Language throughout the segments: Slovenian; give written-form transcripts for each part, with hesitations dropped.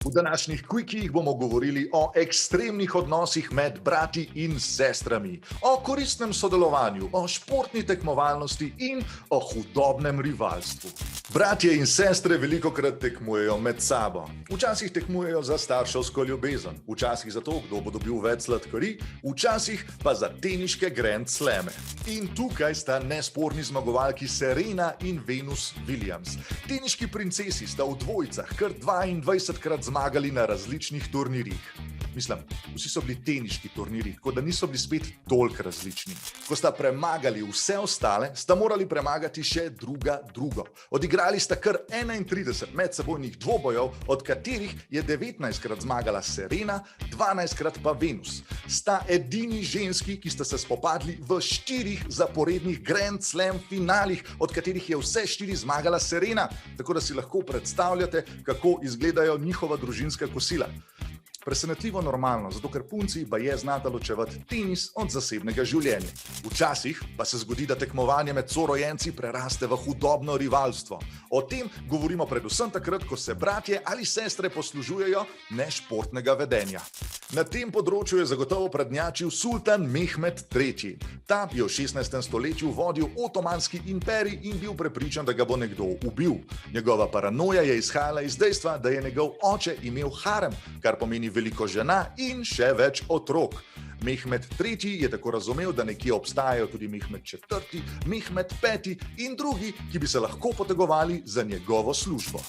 V današnjih Quickiih bomo govorili o ekstremnih odnosih med brati in sestrami, o koristnem sodelovanju, o športni tekmovalnosti in o hudobnem rivalstvu. Bratje in sestre velikokrat tekmujejo med sabo. Včasih tekmujejo za starševsko ljubezen, včasih za to, kdo bo dobil več sladkarij, včasih pa za teniške Grand Slame. In tukaj sta nesporni zmagovalki Serena in Venus Williams. Teniški princesi sta v dvojicah kar 22krat zmagali na različnih turnirjih. Mislim, vsi so bili teniški turnirji, tako da niso bili spet toliko različni. Ko sta premagali vse ostale, sta morali premagati še drugo. Odigrali sta kar 31 medsebojnih dvobojev, od katerih je 19krat zmagala Serena, 12krat pa Venus. Sta edini ženski, ki sta se spopadli v 4 zaporednih Grand Slam finalih, od katerih je vse 4 zmagala Serena, tako da si lahko predstavljate, kako izgledajo njihova družinska kosila. Presenetljivo normalno, zato ker punci baje znata ločevati tenis od zasebnega življenja. Včasih pa se zgodi, da tekmovanje med sorojenci preraste v hudobno rivalstvo. O tem govorimo predvsem takrat, ko se bratje ali sestre poslužujejo nešportnega vedenja. Na tem področju je zagotovo prednjačil sultan Mehmed III. Ta je v 16. stoletju vodil Otomanski imperij in bil prepričan, da ga bo nekdo ubil. Njegova paranoja je izhajala iz dejstva, da je njegov oče imel harem, kar pomeni veliko žena in še več otrok. Mehmed III. Je tako razumel, da nekje obstajajo tudi Mehmed IV., Mehmed V. in drugi, ki bi se lahko potegovali za njegovo službo.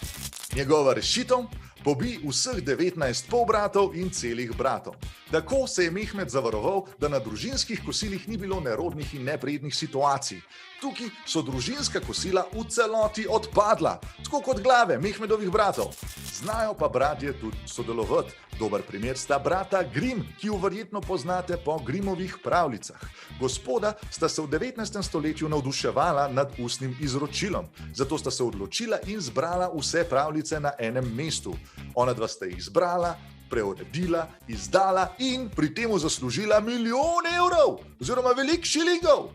Njegova rešitev? Pobi vseh 19 polbratov in celih bratov. Tako se je Mehmed zavaroval, da na družinskih kosilih ni bilo nerodnih in neprijetnih situacij. Tukaj so družinska kosila v celoti odpadla, tako kot glave Mehmedovih bratov. Znajo pa bratje tudi sodelovati. Dober primer sta brata Grimm, ki ju verjetno poznate po Grimmovih pravljicah. Gospoda sta se v 19. stoletju navduševala nad ustnim izročilom, zato sta se odločila in zbrala vse pravljice na enem mestu. Ona dva sta jih zbrala, preuredila, izdala in pri temu zaslužila milijon evrov oziroma veliko šilingov.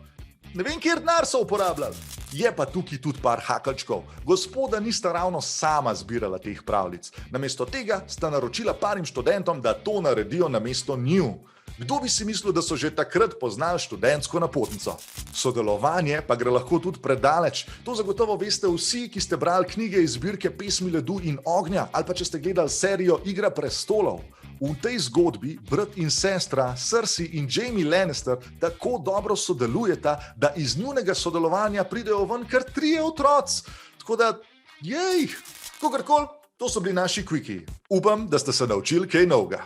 Ne vem, kjer denar so uporabljali. Je pa tukaj tudi par hakalčkov. Gospoda nista ravno sama zbirala teh pravljic. Namesto tega sta naročila parim študentom, da to naredijo namesto njiju. Kdo bi si mislil, da so že takrat poznali študentsko napotnico? Sodelovanje pa gre lahko tudi predaleč. To zagotovo veste vsi, ki ste brali knjige iz zbirke Pesmi ledu in ognja ali pa če ste gledali serijo Igra prestolov. V tej zgodbi brat in sestra Cersei in Jaime Lannister tako dobro sodelujeta, da iz njunega sodelovanja pridejo ven kar 3 otroci. Tako da, kakorkoli, to so bili naši Quickie. Upam, da ste se naučili kaj novega.